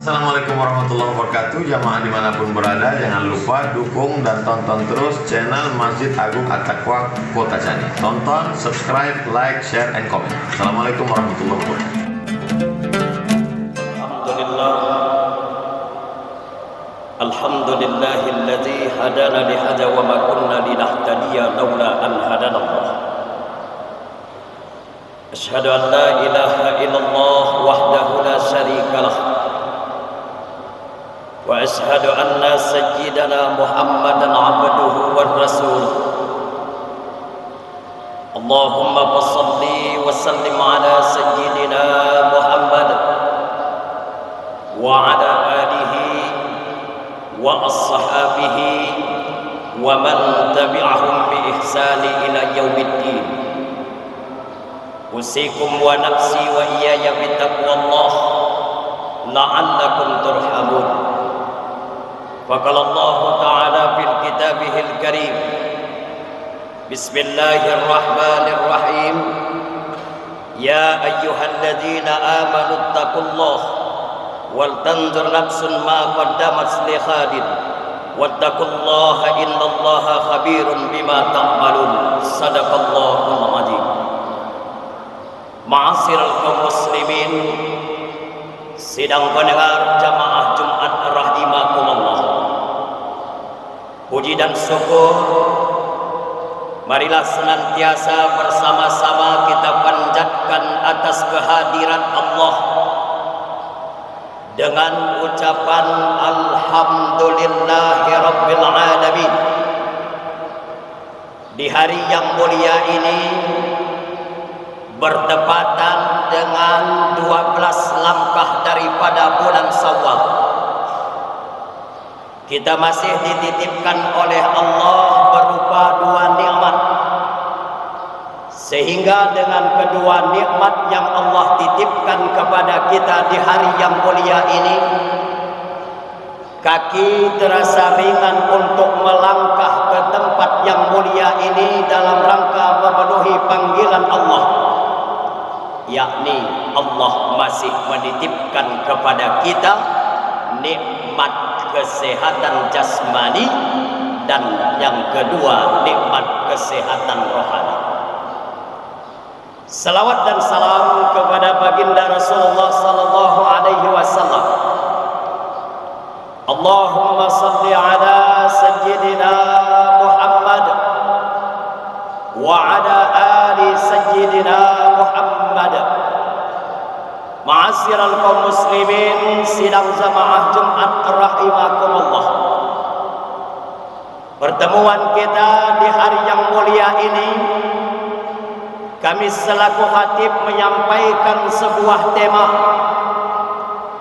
Assalamualaikum warahmatullahi wabarakatuh. Jamaah dimanapun berada, jangan lupa dukung dan tonton terus channel Masjid Agung At-Taqwa Kota Cani. Tonton, subscribe, like, share, and comment. Assalamualaikum warahmatullahi wabarakatuh. Alhamdulillahilladzi hadana lihada wa ma kunna linahtadiya laula an hadana Allah. Asyhadu an la ilaha illallah wahdahu la syarika lah. Wa ashhadu anna sayyidana Muhammadan abduhu wa rasuluh. Allahumma shalli wa sallim ala sayyidina Muhammad wa ala alihi wa ashabihi wa man tabi'ahum bi ihsani ila yaumiddin. Usikum wa nafsi wa iyaya bi taqwallah la'allakum turhamun. فقال الله تعالى في كتابه الكريم بسم الله الرحمن الرحيم يا أيها الذين آمنوا اتقوا الله ولتنظر نفس ما قدمت لغد واتقوا الله إن الله خبير بما تعملون صدق الله العظيم. Ma'asyiral kaum muslimin, sidang pendengar jamaah Jumat rahimakumullah. Puji dan syukur marilah senantiasa bersama-sama kita panjatkan atas kehadiran Allah dengan ucapan alhamdulillahirabbil alamin. Di hari yang mulia ini bertepatan dengan 12 langkah daripada bulan Syawal, kita masih dititipkan oleh Allah berupa dua nikmat, sehingga dengan kedua nikmat yang Allah titipkan kepada kita di hari yang mulia ini, kaki terasa ringan untuk melangkah ke tempat yang mulia ini dalam rangka memenuhi panggilan Allah, yakni Allah masih menitipkan kepada kita nikmat kesehatan jasmani dan yang kedua nikmat kesehatan rohani. Salawat dan salam kepada baginda Rasulullah sallallahu alaihi wasallam. Allahumma salli ala sayyidina Muhammad wa ala ali sayyidina Muhammad. Ma'asyiral kaum muslimin, sidang jamaah Jumat rahimakumullah. Pertemuan kita di hari yang mulia ini, kami selaku khatib menyampaikan sebuah tema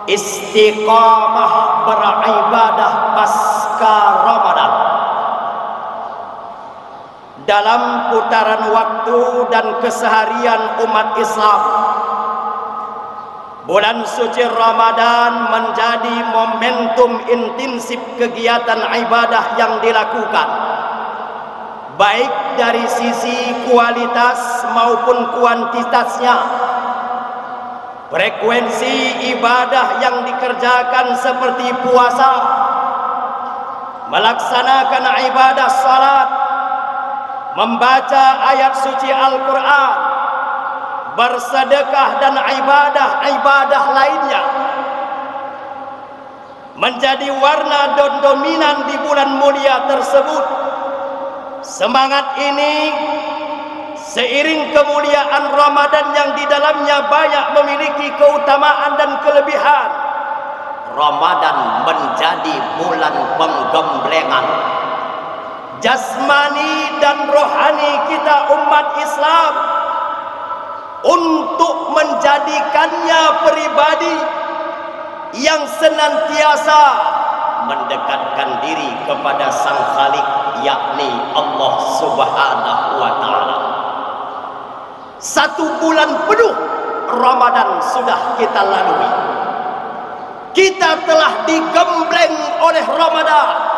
istiqamah beribadah pasca Ramadan. Dalam putaran waktu dan keseharian umat Islam, bulan suci Ramadan menjadi momentum intensif kegiatan ibadah yang dilakukan, baik dari sisi kualitas maupun kuantitasnya. Frekuensi ibadah yang dikerjakan seperti puasa, melaksanakan ibadah salat, membaca ayat suci Al-Quran, bersedekah dan ibadah-ibadah lainnya menjadi warna dominan di bulan mulia tersebut. Semangat ini seiring kemuliaan Ramadan yang di dalamnya banyak memiliki keutamaan dan kelebihan, Ramadan menjadi bulan penggemblengan jasmani dan rohani kita umat Islam untuk menjadikannya pribadi yang senantiasa mendekatkan diri kepada Sang Khalik, yakni Allah Subhanahu wa Ta'ala. 1 bulan penuh Ramadan sudah kita lalui. Kita telah digembleng oleh Ramadan.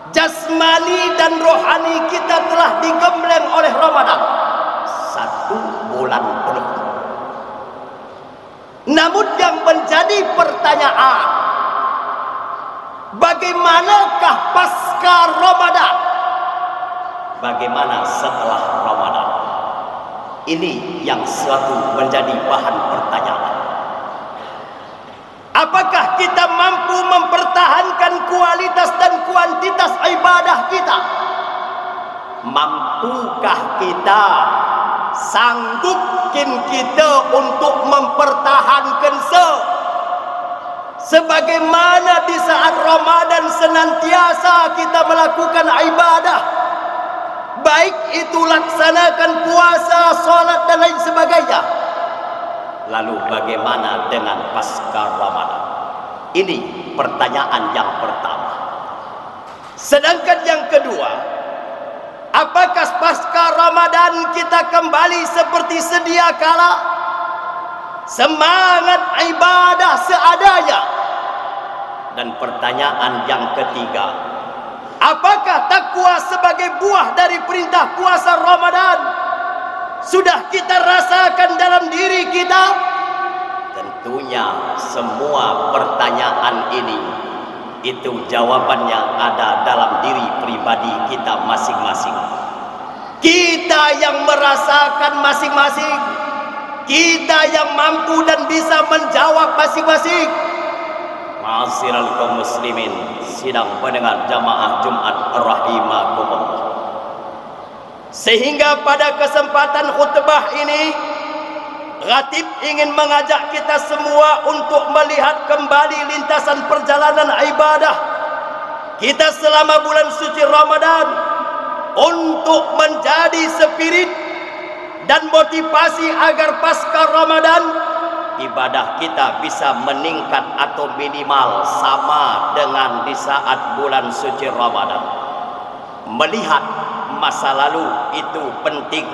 Jasmani dan rohani kita telah digembleng oleh Ramadan. 1 bulan penuh. Namun yang menjadi pertanyaan, bagaimanakah pasca Ramadan? Bagaimana setelah Ramadan? Ini yang suatu menjadi bahan pertanyaan. Apakah kita mampu mempertahankan kualitas dan kuantitas ibadah kita? Mampukah kita, sanggupkin kita untuk mempertahankan sebagaimana di saat Ramadan senantiasa kita melakukan ibadah, baik itu laksanakan puasa, sholat dan lain sebagainya. Lalu bagaimana dengan pasca Ramadan? Ini pertanyaan yang pertama. Sedangkan yang kedua, apakah pasca Ramadan kita kembali seperti sedia kala? Semangat ibadah seadanya. Dan pertanyaan yang ketiga, apakah takwa sebagai buah dari perintah puasa Ramadan sudah kita rasakan dalam diri kita? Tentunya semua pertanyaan ini itu jawabannya ada dalam diri pribadi kita masing-masing. Kita yang merasakan masing-masing, kita yang mampu dan bisa menjawab masing-masing. Ma'asyiral kaum muslimin, sidang pendengar jamaah Jumat rahimakumullah. Sehingga pada kesempatan khutbah ini, Khatib ingin mengajak kita semua untuk melihat kembali lintasan perjalanan ibadah kita selama bulan suci Ramadan, untuk menjadi spirit dan motivasi agar pasca Ramadan ibadah kita bisa meningkat atau minimal sama dengan di saat bulan suci Ramadan. Melihat masa lalu itu penting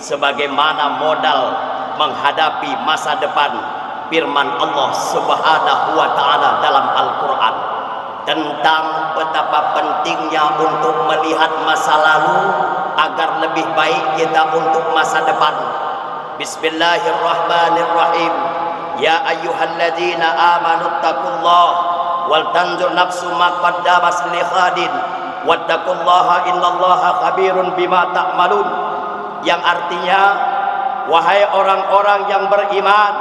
sebagaimana modal menghadapi masa depan. Firman Allah Subhanahu wa taala dalam Al-Qur'an tentang betapa pentingnya untuk melihat masa lalu agar lebih baik kita untuk masa depan. Bismillahirrahmanirrahim. Ya ayyuhalladzina amanu taqullaha wal tanzur nafsum ma qaddamat lighadin wattaqullaha innallaha khabirun bima ta'malun. Yang artinya, wahai orang-orang yang beriman,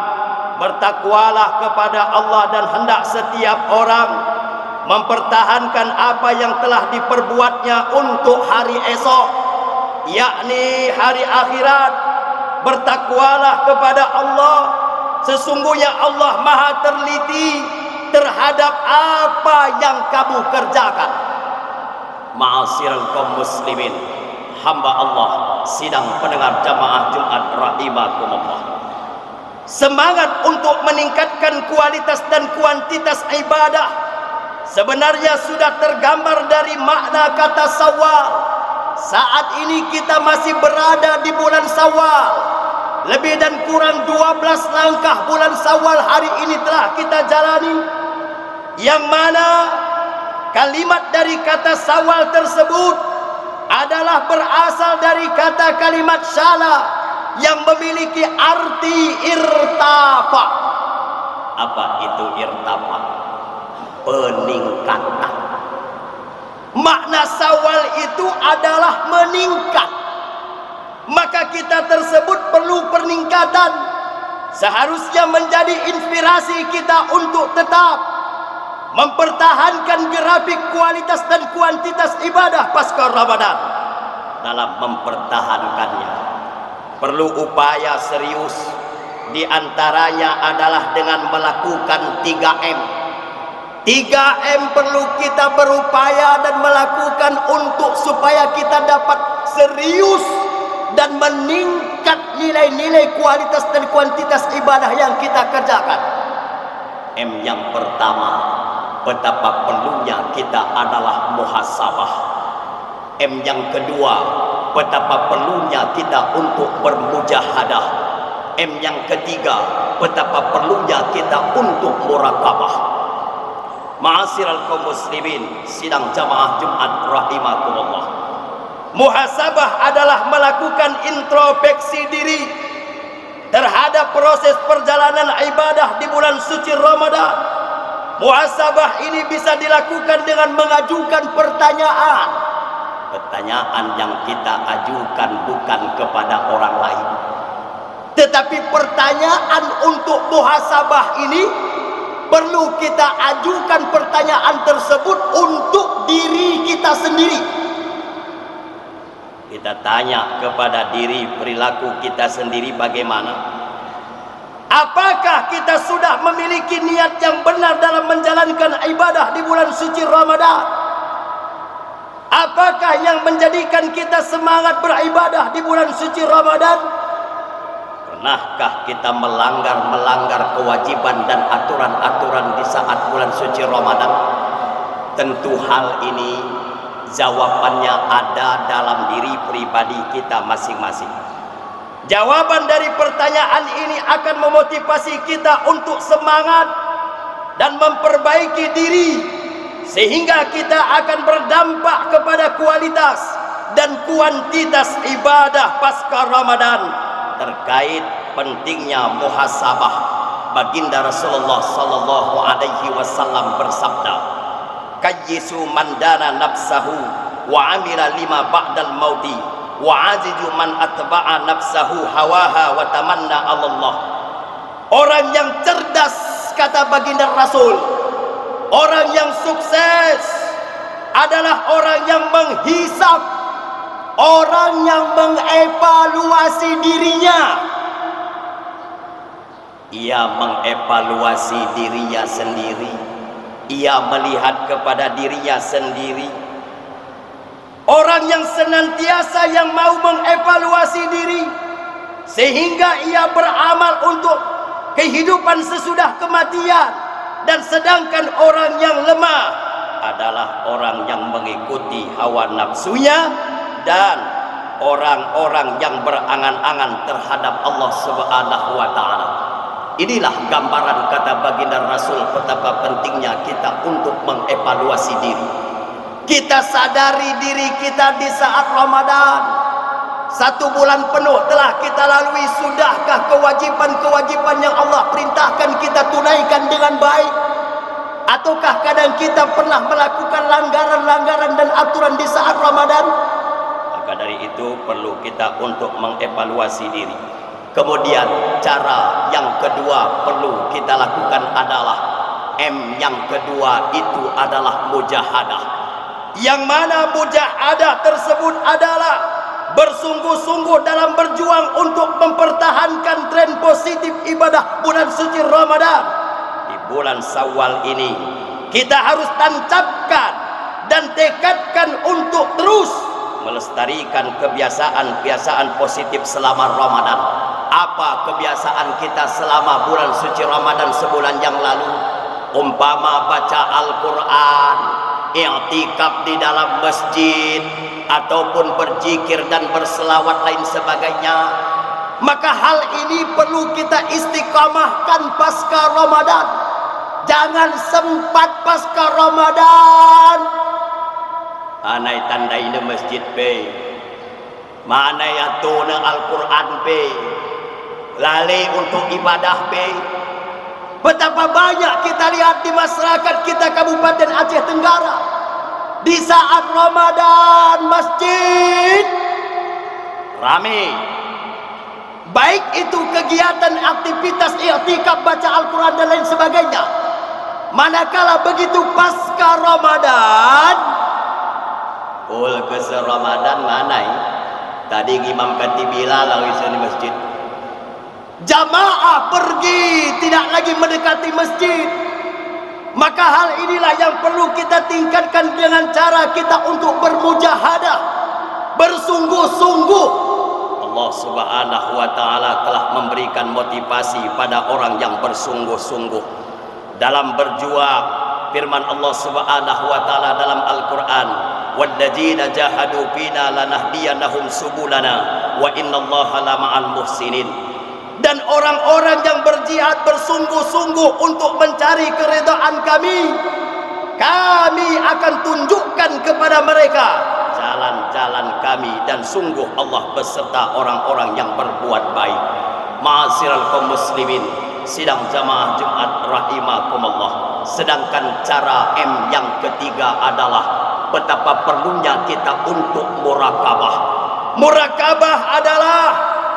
bertakwalah kepada Allah dan hendak setiap orang mempertahankan apa yang telah diperbuatnya untuk hari esok, yakni hari akhirat. Bertakwalah kepada Allah, sesungguhnya Allah maha teliti terhadap apa yang kamu kerjakan. Ma'asyiral kaum muslimin, hamba Allah, sidang pendengar jamaah Jumat rahimakumullah. Semangat untuk meningkatkan kualitas dan kuantitas ibadah sebenarnya sudah tergambar dari makna kata Syawal. Saat ini kita masih berada di bulan Syawal. Lebih dan kurang 12 langkah bulan Syawal hari ini telah kita jalani, yang mana kalimat dari kata Syawal tersebut adalah berasal dari kata kalimat syala yang memiliki arti irtafa. Apa itu irtafa? Peningkatan. Makna Syawal itu adalah meningkat. Maka kita tersebut perlu peningkatan. Seharusnya menjadi inspirasi kita untuk tetap mempertahankan grafik kualitas dan kuantitas ibadah pasca Ramadan. Dalam mempertahankannya perlu upaya serius. Di antaranya adalah dengan melakukan 3M. 3M perlu kita berupaya dan melakukan untuk supaya kita dapat serius dan meningkat nilai-nilai kualitas dan kuantitas ibadah yang kita kerjakan. M yang pertama, betapa perlunya kita adalah muhasabah. M yang kedua, betapa perlunya kita untuk bermujahadah. M yang ketiga, betapa perlunya kita untuk muraqabah. Ma'asyiral kaum muslimin, sidang jamaah Jumat rahimakumullah. Muhasabah adalah melakukan introspeksi diri terhadap proses perjalanan ibadah di bulan suci Ramadan. Muhasabah ini bisa dilakukan dengan mengajukan pertanyaan. Pertanyaan yang kita ajukan bukan kepada orang lain, tetapi pertanyaan untuk muhasabah ini perlu kita ajukan pertanyaan tersebut untuk diri kita sendiri. Kita tanya kepada diri, perilaku kita sendiri bagaimana? Apakah kita sudah memiliki niat yang benar dalam menjalankan ibadah di bulan suci Ramadan? Apakah yang menjadikan kita semangat beribadah di bulan suci Ramadan? Pernahkah kita melanggar kewajiban dan aturan-aturan di saat bulan suci Ramadan? Tentu hal ini jawabannya ada dalam diri pribadi kita masing-masing. Jawaban dari pertanyaan ini akan memotivasi kita untuk semangat dan memperbaiki diri, sehingga kita akan berdampak kepada kualitas dan kuantitas ibadah pasca Ramadan. Terkait pentingnya muhasabah, baginda Rasulullah sallallahu alaihi wasallam bersabda, "Kayyisu man dana nafsahu wa amila lima ba'dal mauti wa azizu man atba'a nafsahu hawaha wa tamanna 'ala Allah." Orang yang cerdas, kata baginda Rasul, orang yang sukses adalah orang yang menghisap, orang yang mengevaluasi dirinya. Ia mengevaluasi dirinya sendiri, ia melihat kepada dirinya sendiri. Orang yang senantiasa yang mau mengevaluasi diri, sehingga ia beramal untuk kehidupan sesudah kematian. Dan sedangkan orang yang lemah adalah orang yang mengikuti hawa nafsunya dan orang-orang yang berangan-angan terhadap Allah Subhanahu wa Ta'ala. Inilah gambaran, kata baginda Rasul, betapa pentingnya kita untuk mengevaluasi diri. Kita sadari diri kita di saat Ramadan. 1 bulan penuh telah kita lalui. Sudahkah kewajiban-kewajiban yang Allah perintahkan kita tunaikan dengan baik? Ataukah kadang kita pernah melakukan langgaran-langgaran dan aturan di saat Ramadan? Maka dari itu perlu kita untuk mengevaluasi diri. Kemudian cara yang kedua perlu kita lakukan adalah M yang kedua, itu adalah mujahadah. Yang mana mujahadah tersebut adalah bersungguh-sungguh dalam berjuang untuk mempertahankan tren positif ibadah bulan suci Ramadan. Di bulan Syawal ini kita harus tancapkan dan tekadkan untuk terus melestarikan kebiasaan-kebiasaan positif selama Ramadan. Apa kebiasaan kita selama bulan suci Ramadan sebulan yang lalu? Umpama baca Al-Quran, i'tikaf di dalam masjid, ataupun berzikir dan berselawat lain sebagainya. Maka hal ini perlu kita istiqamahkan pasca Ramadan. Jangan sempat pasca Ramadan anai tandai di masjid pe, mana yang tuna Al-Quran pe, lalai untuk ibadah pe. Betapa banyak kita lihat di masyarakat kita Kabupaten Aceh Tenggara, di saat Ramadan masjid ramai, baik itu kegiatan aktivitas i'tikaf, baca Al-Quran dan lain sebagainya. Manakala begitu pasca Ramadan, ke Ramadan mana tadi Imam Katibila lagi di masjid, jamaah pergi tidak lagi mendekati masjid. Maka hal inilah yang perlu kita tingkatkan dengan cara kita untuk bermujahadah, bersungguh-sungguh. Allah Subhanahu wa Ta'ala telah memberikan motivasi pada orang yang bersungguh-sungguh dalam berjuang. Firman Allah Subhanahu wa Ta'ala dalam Al-Quran, walladzina jahadu fina lanahdiyanahum subulana wa innallaha lama'al muhsinin. Dan orang-orang yang berjihad bersungguh-sungguh untuk mencari keridhaan kami, kami akan tunjukkan kepada mereka jalan-jalan kami, dan sungguh Allah beserta orang-orang yang berbuat baik. Ma'asyiral kaum muslimin, sidang jamaah Jumat rahimakumullah. Sedangkan cara M yang ketiga adalah betapa perlunya kita untuk murakabah. Murakabah adalah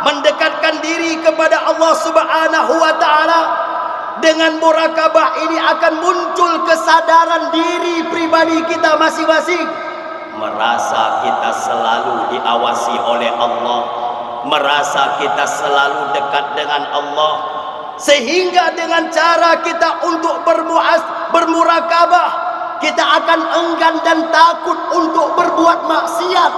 mendekatkan diri kepada Allah Subhanahu wa taala. Dengan murakabah ini akan muncul kesadaran diri pribadi kita masing-masing. Merasa kita selalu diawasi oleh Allah, merasa kita selalu dekat dengan Allah, sehingga dengan cara kita untuk bermurakabah, kita akan enggan dan takut untuk berbuat maksiat,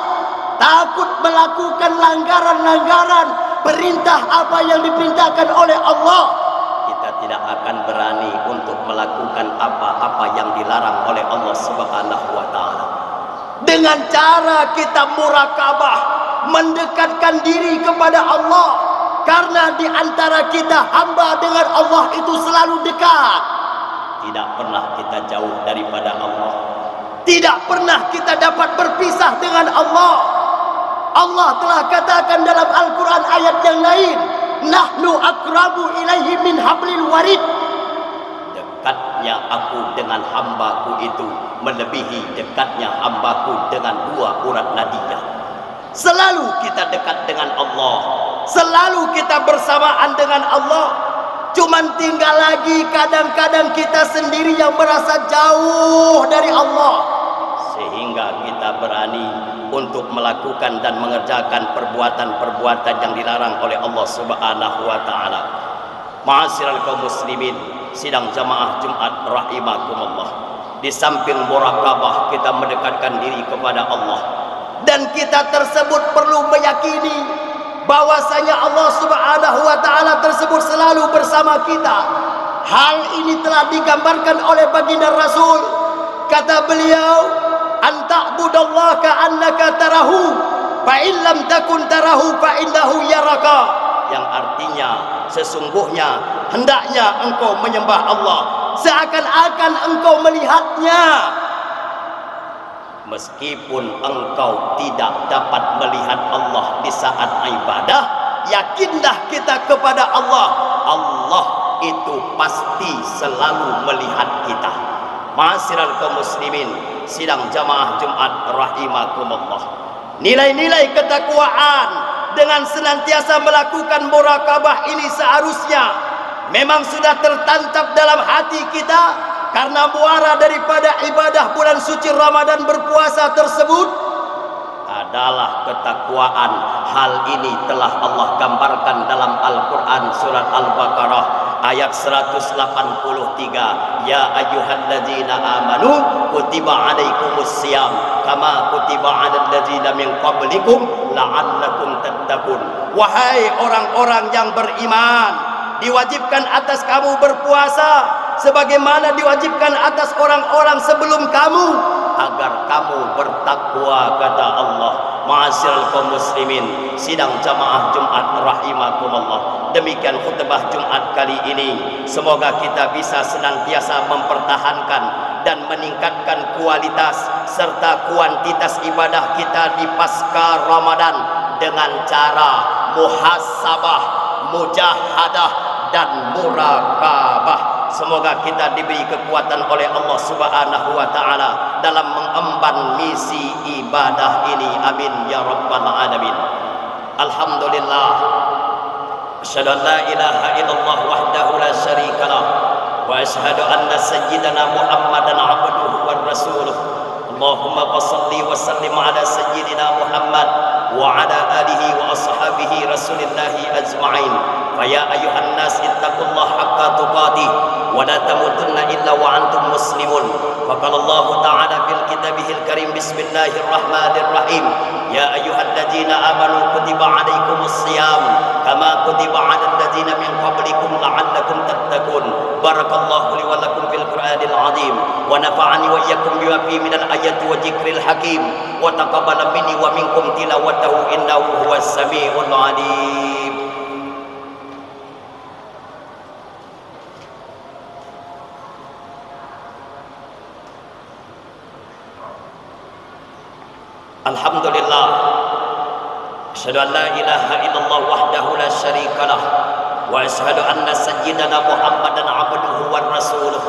takut melakukan langgaran-langgaran perintah apa yang diperintahkan oleh Allah. Kita tidak akan berani untuk melakukan apa-apa yang dilarang oleh Allah Subhanahu wa taala. Dengan cara kita murakabah, mendekatkan diri kepada Allah, karena di antara kita hamba dengan Allah itu selalu dekat. Tidak pernah kita jauh daripada Allah. Tidak pernah kita dapat berpisah dengan Allah. Allah telah katakan dalam Al-Quran ayat yang lain, nahnu akrabu ilaihi min hablil warid. Dekatnya aku dengan hambaku itu melebihi dekatnya hambaku dengan dua urat nadinya. Selalu kita dekat dengan Allah, selalu kita bersamaan dengan Allah. Cuman tinggal lagi kadang-kadang kita sendiri yang merasa jauh dari Allah, sehingga kita berani untuk melakukan dan mengerjakan perbuatan-perbuatan yang dilarang oleh Allah Subhanahu wa taala. Ma'asyiral kaum muslimin, sidang jamaah Jumat rahimakumullah. Di samping murakabah kita mendekatkan diri kepada Allah, dan kita tersebut perlu meyakini bahwasanya Allah Subhanahu wa taala tersebut selalu bersama kita. Hal ini telah digambarkan oleh baginda Rasul. Kata beliau, "Anta'budallaha ka'annaka tarahu, fa in lam takun tarahu fa innahu yaraka." Yang artinya sesungguhnya hendaknya engkau menyembah Allah seakan-akan engkau melihatnya. Meskipun engkau tidak dapat melihat Allah di saat ibadah, yakinlah kita kepada Allah. Allah itu pasti selalu melihat kita. Ma'asyiral kaum muslimin, sidang jamaah Jumat rahimakumullah. Nilai-nilai ketakwaan dengan senantiasa melakukan murakabah ini seharusnya memang sudah tertancap dalam hati kita, karena muara daripada ibadah bulan suci Ramadan berpuasa tersebut adalah ketakwaan. Hal ini telah Allah gambarkan dalam Al-Quran surat Al-Baqarah ayat 183. Ya ayyuhalladzina amanu kutiba alaikumus siyam kama kutiba alal ladzina min qablikum la'allakum tattaqun. Wahai orang-orang yang beriman, diwajibkan atas kamu berpuasa sebagaimana diwajibkan atas orang-orang sebelum kamu, agar kamu bertakwa, kata Allah. Ma'asyiral kaum muslimin, sidang jamaah Jumat rahimakumullah. Demikian khutbah Jumat kali ini. Semoga kita bisa senantiasa mempertahankan dan meningkatkan kualitas serta kuantitas ibadah kita di pasca Ramadan dengan cara muhasabah, mujahadah dan murakabah. Semoga kita diberi kekuatan oleh Allah Subhanahu wa taala dalam mengemban misi ibadah ini. Amin ya rabbal alamin. Alhamdulillah. Asyhadu an la ilaha illallah wahdahu la syarikalah wa asyhadu anna sayyidana Muhammadan abduhu war rasuluh. Allahumma shalli wa sallim ala sayyidina Muhammad wa ala alihi wa ashabihi rasulillahi ajma'in. Faya ayuhan nas ittaqullaha haqqa tuqatih wa la tamutunna illa wa antum muslimun. Faqala Allah ta'ala fil kitabihil karim bismillahirrahmanirrahim. Ya ayyuhalladzina amanu kutiba alaikumus shiyam kama kutiba alal ladzina min qablikum la'allakum tattaqun. Barakallahu li wa lakum fil Qur'anil azim wa nafa'ani wa iyyakum bima fihi minal ayati wa dzikril hakim wa taqabbala minni wa minkum tilawatahu innahu huwas samiul alim. Alhamdulillah. Asyhadu an la ilaha illallah wahdahu la syarikalah wa asyhadu anna sayyidana Muhammadan abduhu war rasuluh.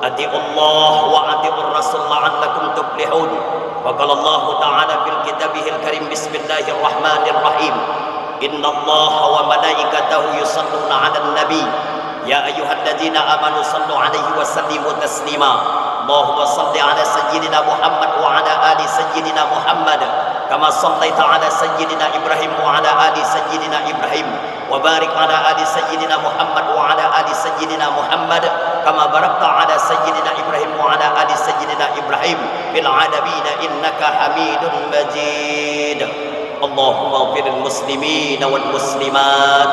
atiullah wa atiur rasul la'allakum tuflihun. Wa qala Allah ta'ala fil kitabihil karim bismillahirrahmanirrahim innallaha wa malaikatahu yusalluna 'alan nabi ya ayyuhalladzina amanu sallu 'alaihi wa sallimu taslima. Allahumma salli 'ala sayyidina Muhammad wa 'ala ali sayyidina Muhammad kama sallaita 'ala sayyidina Ibrahim wa 'ala ali sayyidina Ibrahim wa barik 'ala ali sayyidina Muhammad wa 'ala ali sayyidina Muhammad kama barakta 'ala sayyidina Ibrahim wa 'ala ali sayyidina Ibrahim fil 'alamin innaka Hamidum Majid. Allahumma ighfir lil muslimina wal muslimat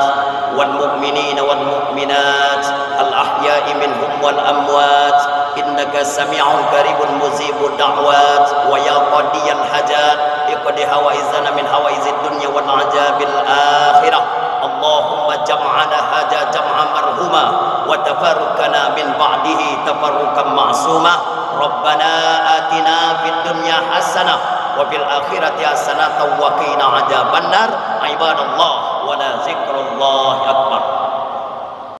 wal mu'minina wal mu'minat al ahya'i minhum wal amwat innaka sami'un qaribun mujibud da'wat wa ya qadiyal hajat iqdi hawaizana min hawaizid dunya wal ajabil akhirah. Allahumma jam'ana hadha jam'an marhuma wa tafarruqana min ba'dihi tafarruqan ma'suma. Rabbana atina fid dunya hasanah wa fil akhirati hasanatan wa qina adzabannar. Ibadallah wa la zikrullahi akbar.